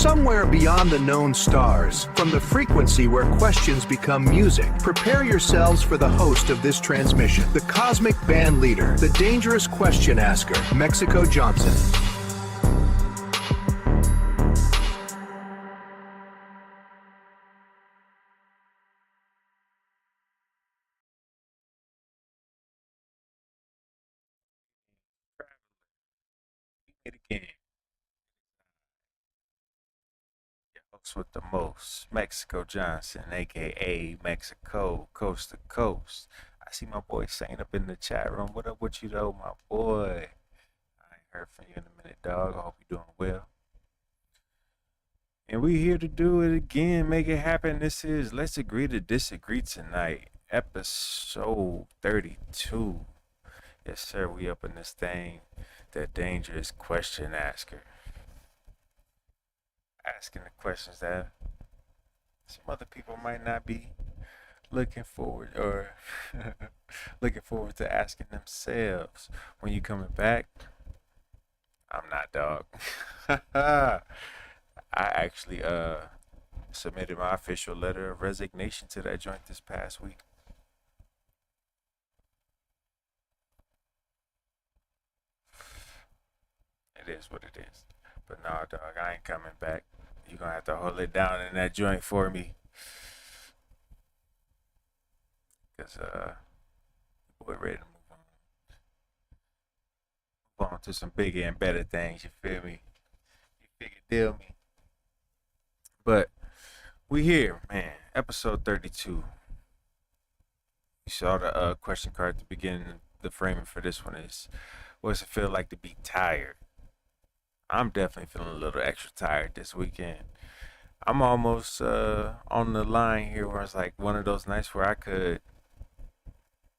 somewhere beyond the known stars, from the frequency where questions become music, prepare yourselves for the host of this transmission, the cosmic band leader, the dangerous question asker, Mexico Johnson. It again. Your host with the most, Mexico Johnson, aka Mexico, coast to coast. I see my boy saying up in the chat room, "What up with you though, my boy?" I ain't heard from you in a minute, dog. I hope you're doing well. And we here to do it again, make it happen. This is Let's Agree to Disagree Tonight, episode 32. Yes, sir, we up in this thing, the dangerous question asker. Asking the questions that some other people might not be looking forward or looking forward to asking themselves. When you coming back, I'm not, dog. I actually submitted my official letter of resignation to that joint this past week. It is what it is. But nah, dog, I ain't coming back. You gonna have to hold it down in that joint for me. Cause we're ready to move on to some bigger and better things, you feel me? You figure deal me. But we here, man. Episode 32. You saw the question card at the beginning. The framing for this one is, what does it feel like to be tired? I'm definitely feeling a little extra tired this weekend. I'm almost on the line here where it's like one of those nights where I could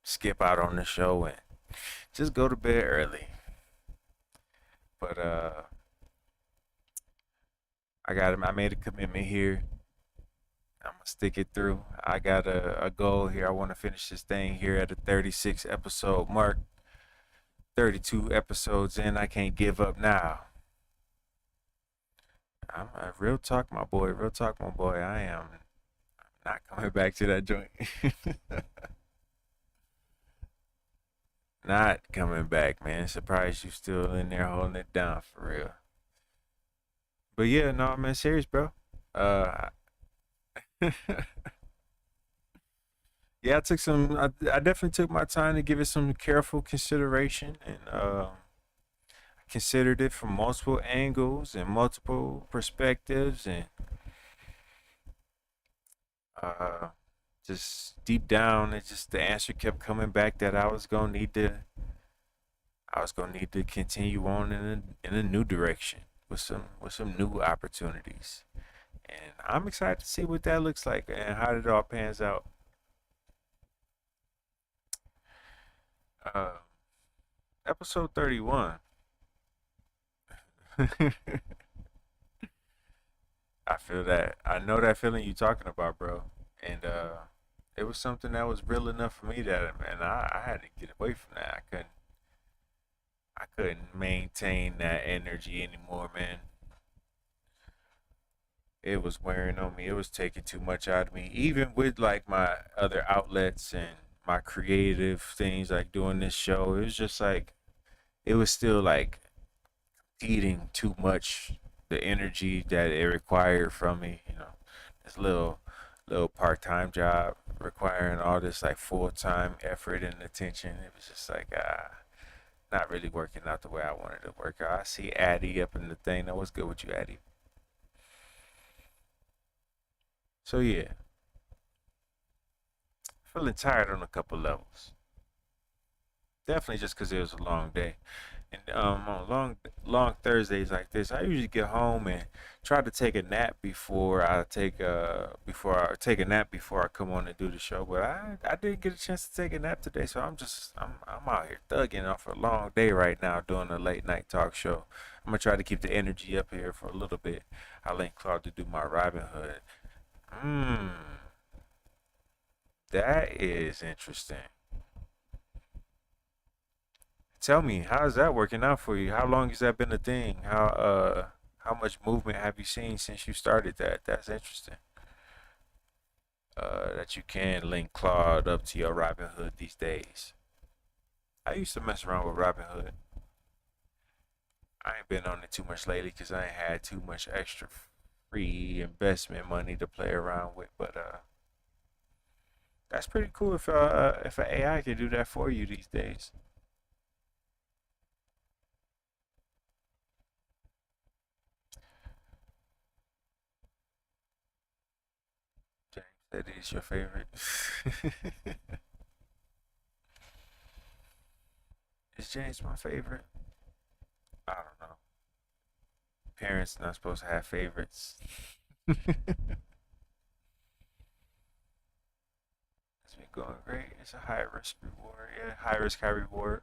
skip out on the show and just go to bed early. But I made a commitment here. I'm gonna stick it through. I got a goal here. I want to finish this thing here at a 36 episode mark. 32 episodes in. I can't give up now. I'm real talk, my boy. Real talk, my boy. I'm not coming back to that joint. Not coming back, man. Surprised you still in there holding it down for real. But yeah, no, man, serious, bro. Uh, yeah, I definitely took my time to give it some careful consideration and considered it from multiple angles and multiple perspectives, and uh, just deep down, it just the answer kept coming back that I was gonna need to continue on in a new direction with some new opportunities, and I'm excited to see what that looks like and how it all pans out. Uh, episode 31. I feel that. I know that feeling you talking about, bro. And it was something that was real enough for me that, man, I had to get away from that. I couldn't maintain that energy anymore, man. It was wearing on me. It was taking too much out of me. Even with like my other outlets and my creative things like doing this show, it was just like it was still like eating too much the energy that it required from me, this little part-time job requiring all this like full-time effort and attention. It was just like not really working out the way I wanted to work out. I see Addie up in the thing. Now what's good with you, Addie? So yeah, feeling tired on a couple levels. Definitely just because it was a long day. And on long Thursdays like this, I usually get home and try to take a nap before I come on and do the show. But I didn't get a chance to take a nap today, so I'm out here thugging off a long day right now doing a late night talk show. I'm gonna try to keep the energy up here for a little bit. I link Claude to do my Robin Hood. That is interesting. Tell me, how's that working out for you? How long has that been a thing? How much movement have you seen since you started that? That's interesting. That you can link Claude up to your Robinhood these days. I used to mess around with Robinhood. I ain't been on it too much lately because I ain't had too much extra free investment money to play around with. But that's pretty cool if an AI can do that for you these days. James said he's your favorite. Is James my favorite? I don't know. Parents not supposed to have favorites. It's been going great. It's a high risk reward. Yeah, high risk, high reward.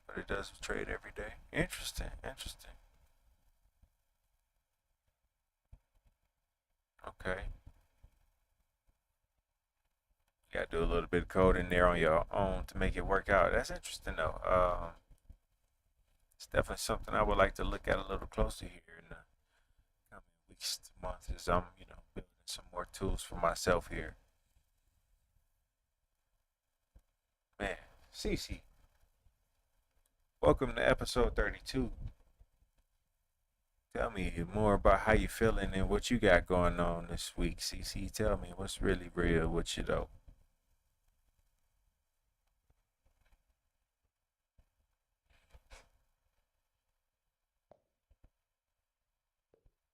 But it does trade every day. Interesting. Interesting. Okay. You gotta do a little bit of code in there on your own to make it work out. That's interesting though. It's definitely something I would like to look at a little closer here in the coming weeks, months, as I'm, building some more tools for myself here. Man, Cece, welcome to episode 32. Tell me more about how you feeling and what you got going on this week, Cece. Tell me what's really real with you though.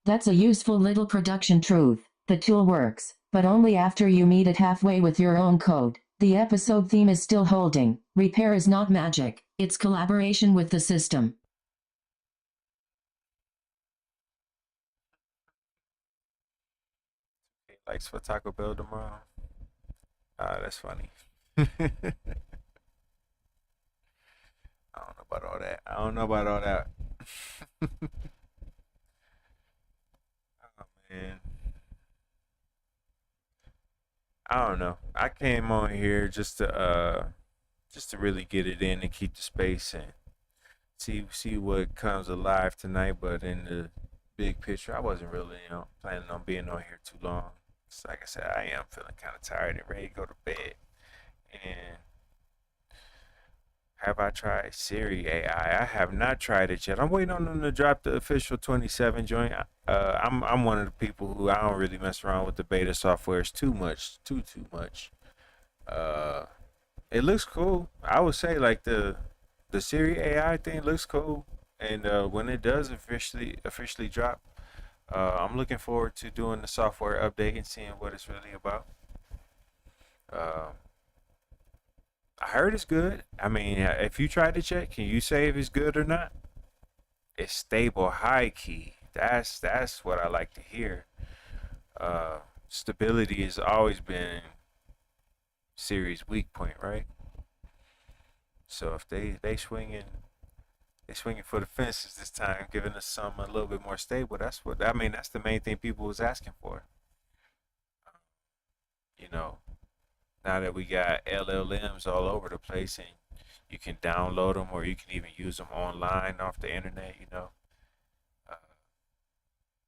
That's a useful little production truth. The tool works, but only after you meet it halfway with your own code. The episode theme is still holding. Repair is not magic, it's collaboration with the system. Likes for Taco Bell tomorrow. Ah, that's funny. I don't know about all that. I don't know about all that. Oh man, I don't know. I came on here just to really get it in and keep the space and see what comes alive tonight. But in the big picture, I wasn't really planning on being on here too long. So like I said, I am feeling kind of tired and ready to go to bed. And have I tried Siri AI? I have not tried it yet. I'm waiting on them to drop the official 27 joint. I'm one of the people who I don't really mess around with the beta softwares too much, too much. Uh, it looks cool. I would say like the Siri AI thing looks cool, and when it does officially drop, I'm looking forward to doing the software update and seeing what it's really about. Uh, I heard it's good. I mean, if you tried to check, can you say if it's good or not? It's stable, high key. That's what I like to hear. Stability has always been Siri's weak point, right? So if they swinging for the fences this time, giving us something a little bit more stable. That's what I mean. That's the main thing people was asking for. You know, now that we got LLMs all over the place and you can download them or you can even use them online off the internet. Uh,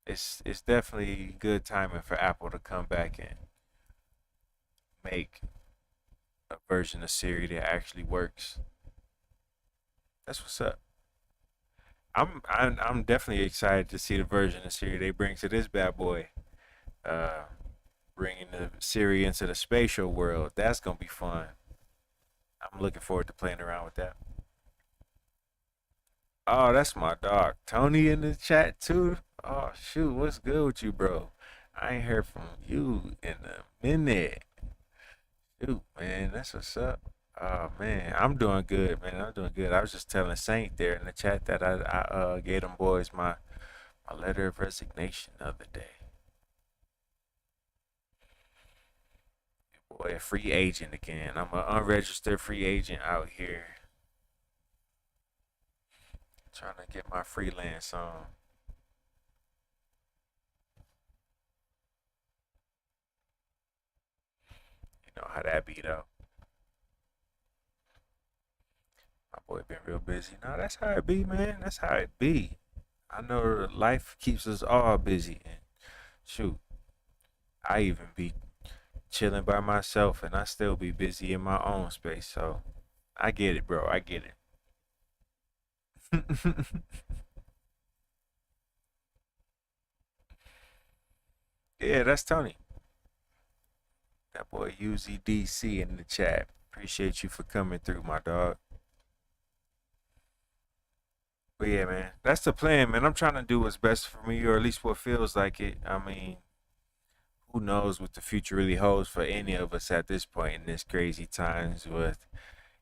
it's definitely good timing for Apple to come back and make a version of Siri that actually works. That's what's up. I'm definitely excited to see the version of Siri they bring to this bad boy. Uh, Bringing the Siri into the spatial world. That's gonna be fun. I'm looking forward to playing around with that. Oh, that's my dog. Tony in the chat too. Oh shoot, what's good with you, bro? I ain't heard from you in a minute. Shoot, man, that's what's up. Oh man, I'm doing good, man. I'm doing good. I was just telling Saint there in the chat that I gave them boys my letter of resignation the other day. Boy, a free agent again. I'm an unregistered free agent out here trying to get my freelance on. You know how that be though. My boy been real busy. No, that's how it be, man. That's how it be. I know that life keeps us all busy. And shoot, I even be chilling by myself and I still be busy in my own space. So I get it, bro. I get it. Yeah, that's Tony. That boy UZDC in the chat. Appreciate you for coming through, my dog. But yeah, man, that's the plan, man. I'm trying to do what's best for me, or at least what feels like it. I mean, who knows what the future really holds for any of us at this point in this crazy times with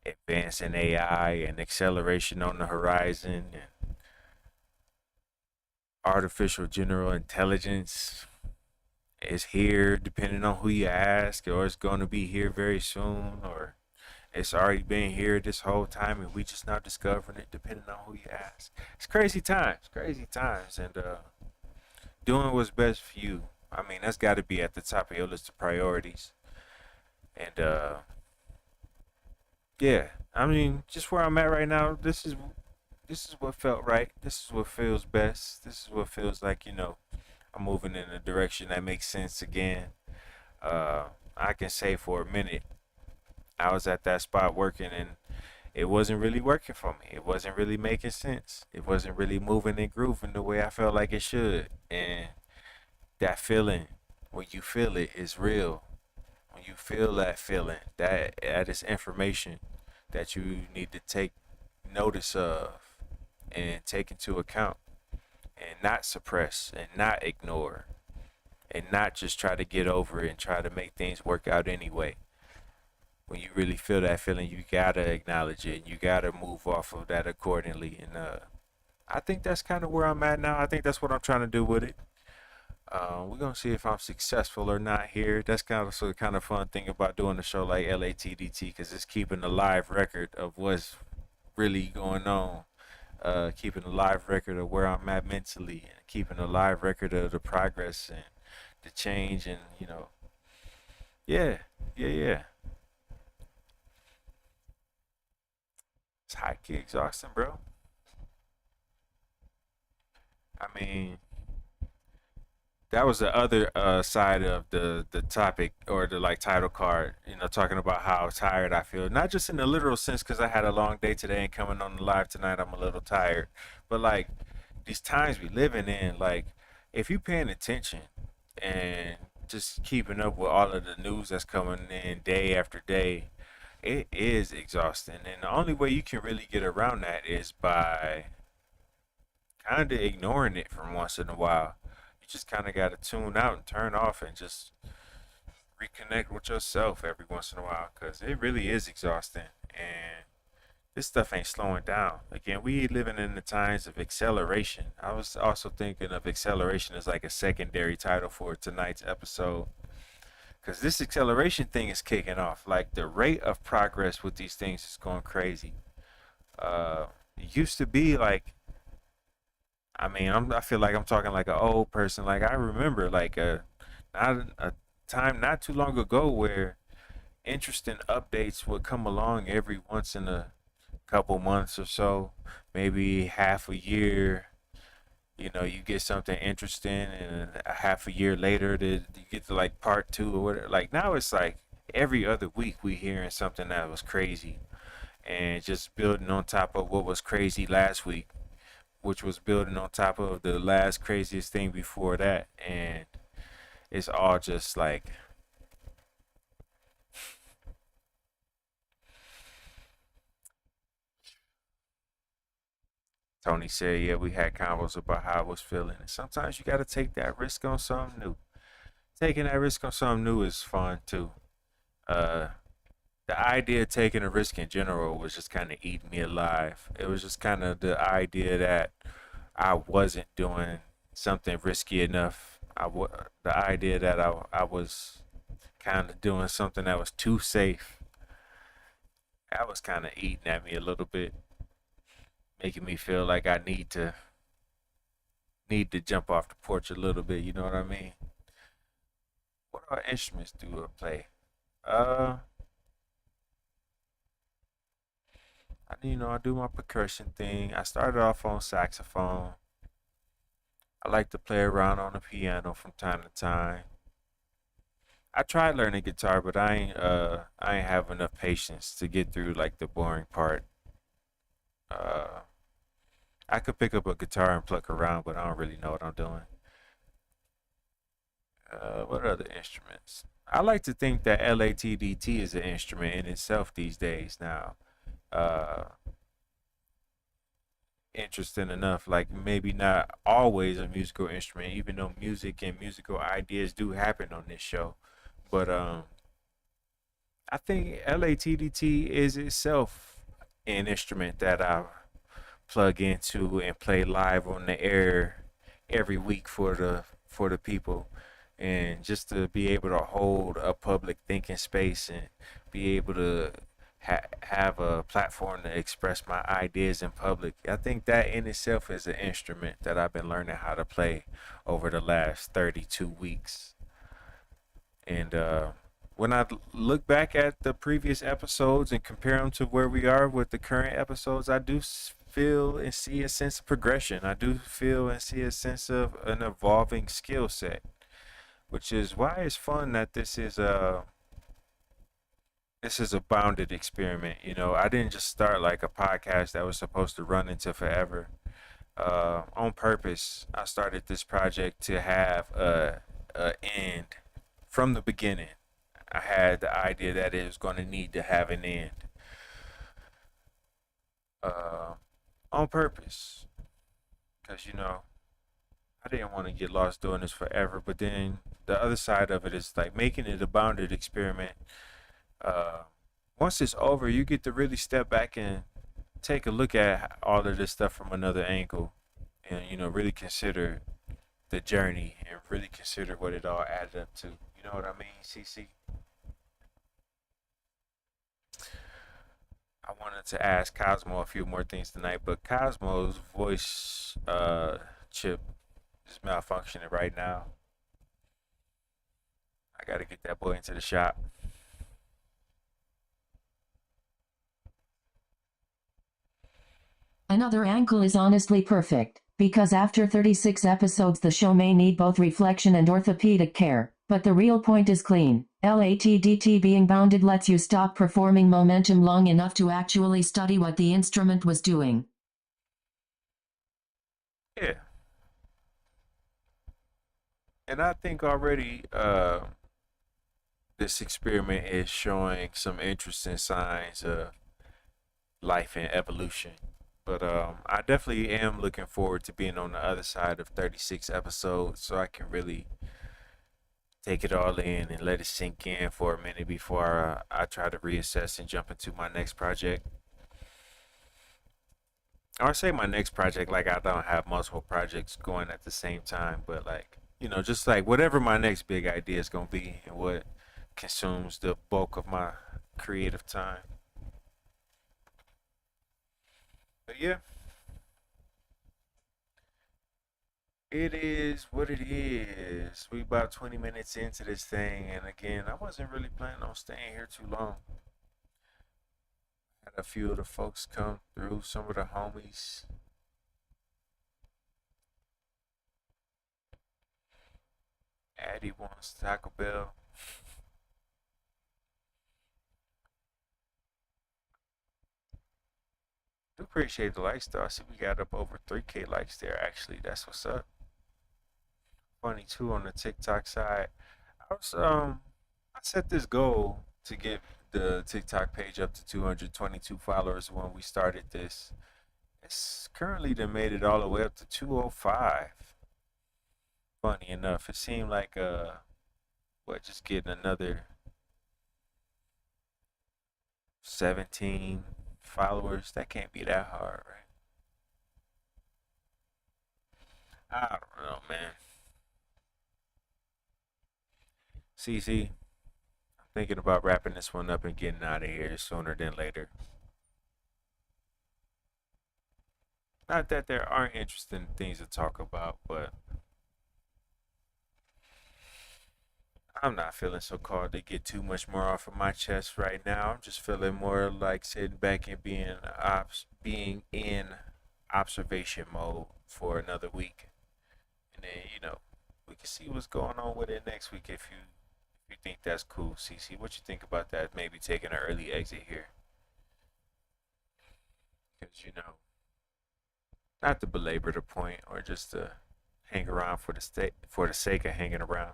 advancing AI and acceleration on the horizon and artificial general intelligence is here depending on who you ask, or it's going to be here very soon, or it's already been here this whole time and we just not discovering it depending on who you ask. It's crazy times, and doing what's best for you. I mean, that's got to be at the top of your list of priorities. And yeah, I mean, just where I'm at right now, this is what felt right. This is what feels best. This is what feels like, I'm moving in a direction that makes sense again. Uh, I can say for a minute, I was at that spot working and it wasn't really working for me. It wasn't really making sense. It wasn't really moving and grooving the way I felt like it should. And that feeling, when you feel it, is real. When you feel that feeling, that is information that you need to take notice of and take into account and not suppress and not ignore and not just try to get over it and try to make things work out anyway. When you really feel that feeling, you gotta acknowledge it and you gotta move off of that accordingly. And I think that's kind of where I'm at now. I think that's what I'm trying to do with it. We're gonna see if I'm successful or not here. That's kind of fun thing about doing a show like LATDT, because it's keeping a live record of what's really going on, keeping a live record of where I'm at mentally, and keeping a live record of the progress and the change, and yeah, yeah. It's high key exhausting, bro. I mean, that was the other side of the topic, or the like title card, talking about how tired I feel, not just in the literal sense because I had a long day today and coming on the live tonight I'm a little tired, but like these times we living in, like if you paying attention and just keeping up with all of the news that's coming in day after day, it is exhausting, and the only way you can really get around that is by kind of ignoring it from once in a while. You just kind of got to tune out and turn off and just reconnect with yourself every once in a while, because it really is exhausting. And this stuff ain't slowing down. Again, we living in the times of acceleration. I was also thinking of acceleration as like a secondary title for tonight's episode, because this acceleration thing is kicking off. Like the rate of progress with these things is going crazy. It used to be like, I mean, I feel like I'm talking like an old person. Like I remember like a time not too long ago where interesting updates would come along every once in a couple months or so, maybe half a year. You get something interesting, and a half a year later, you get to like part two or whatever. Like now, it's like every other week we hearing something that was crazy, and just building on top of what was crazy last week, which was building on top of the last craziest thing before that, and it's all just like Tony said. Yeah, we had convos about how I was feeling, and sometimes you got to take that risk on something new. Taking that risk on something new is fun too. Uh, the idea of taking a risk in general was just kind of eating me alive. It was just kind of the idea that I wasn't doing something risky enough. The idea that I was kind of doing something that was too safe. That was kind of eating at me a little bit, making me feel like I need to jump off the porch a little bit. You know what I mean? What other instruments do I play? Uh, I do my percussion thing. I started off on saxophone. I like to play around on the piano from time to time. I tried learning guitar, but I ain't have enough patience to get through like the boring part. Uh, I could pick up a guitar and pluck around, but I don't really know what I'm doing. What other instruments? I like to think that LATDT is an instrument in itself these days now. Uh, Interesting enough, like maybe not always a musical instrument, even though music and musical ideas do happen on this show. But I think LATDT is itself an instrument that I plug into and play live on the air every week for the people, and just to be able to hold a public thinking space and be able to have a platform to express my ideas in public. I think that in itself is an instrument that I've been learning how to play over the last 32 weeks. And when I look back at the previous episodes and compare them to where we are with the current episodes, I do feel and see a sense of progression. I do feel and see a sense of an evolving skill set, which is why it's fun that this is a bounded experiment. You know, I didn't just start like a podcast that was supposed to run into forever. On purpose, I started this project to have a end from the beginning. I had the idea that it was going to need to have an end. Uh, on purpose, because I didn't want to get lost doing this forever. But then the other side of it is like making it a bounded experiment. Uh, Once it's over, you get to really step back and take a look at all of this stuff from another angle, and really consider the journey and really consider what it all added up to. You know what I mean, CC? I wanted to ask Cosmo a few more things tonight, but Cosmo's voice chip is malfunctioning right now. I gotta get that boy into the shop. Another angle is honestly perfect, because after 36 episodes the show may need both reflection and orthopedic care, but the real point is clean. LATDT being bounded lets you stop performing momentum long enough to actually study what the instrument was doing. Yeah, and I think already this experiment is showing some interesting signs of life and evolution. But I definitely am looking forward to being on the other side of 36 episodes so I can really take it all in and let it sink in for a minute before I try to reassess and jump into my next project. Or say my next project, like I don't have multiple projects going at the same time, but like, just like whatever my next big idea is going to be and what consumes the bulk of my creative time. But yeah, it is what it is. We about 20 minutes into this thing, and again, I wasn't really planning on staying here too long. Had a few of the folks come through, some of the homies. Addie wants Taco Bell. Do appreciate the likes though. I see we got up over 3K likes there actually. That's what's up. Funny too on the TikTok side. I set this goal to get the TikTok page up to 222 followers when we started this. It's currently they made it all the way up to 205. Funny enough, it seemed like just getting another 17 followers. That can't be that hard, right? I don't know, man. CC, I'm thinking about wrapping this one up and getting out of here sooner than later. Not that there aren't interesting things to talk about, but I'm not feeling so called to get too much more off of my chest right now. I'm just feeling more like sitting back and being in observation mode for another week and then we can see what's going on with it next week if you think that's cool. CC, what you think about that? Maybe taking an early exit here, because not to belabor the point or just to hang around for the sake of hanging around.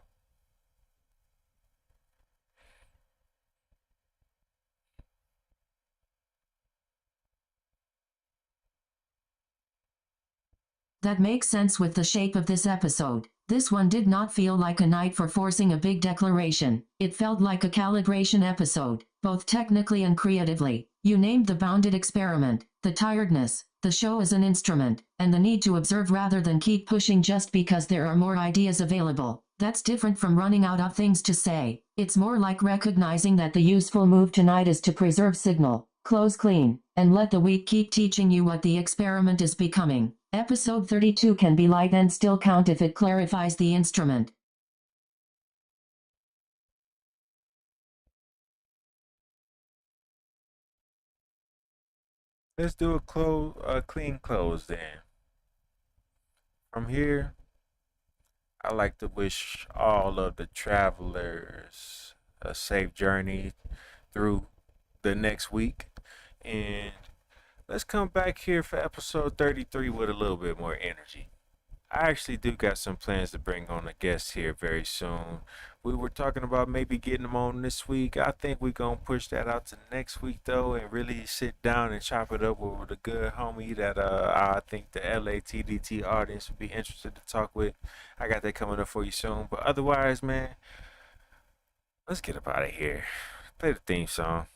That makes sense with the shape of this episode. This one did not feel like a night for forcing a big declaration. It felt like a calibration episode, both technically and creatively. You named the bounded experiment, the tiredness, the show as an instrument, and the need to observe rather than keep pushing just because there are more ideas available. That's different from running out of things to say. It's more like recognizing that the useful move tonight is to preserve signal, close clean, and let the week keep teaching you what the experiment is becoming. Episode 32 can be light and still count if it clarifies the instrument. Let's do a clean close then. From here, I like to wish all of the travelers a safe journey through the next week, and let's come back here for episode 33 with a little bit more energy. I actually do got some plans to bring on a guest here very soon. We were talking about maybe getting them on this week. I think we're going to push that out to next week, though, and really sit down and chop it up with a good homie that I think the LATDT audience would be interested to talk with. I got that coming up for you soon. But otherwise, man, let's get up out of here. Play the theme song.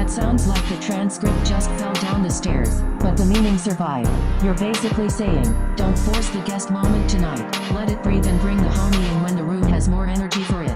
Sounds like the transcript just fell down the stairs, but the meaning survived. You're basically saying, don't force the guest moment tonight. Let it breathe and bring the homie in when the room has more energy for it.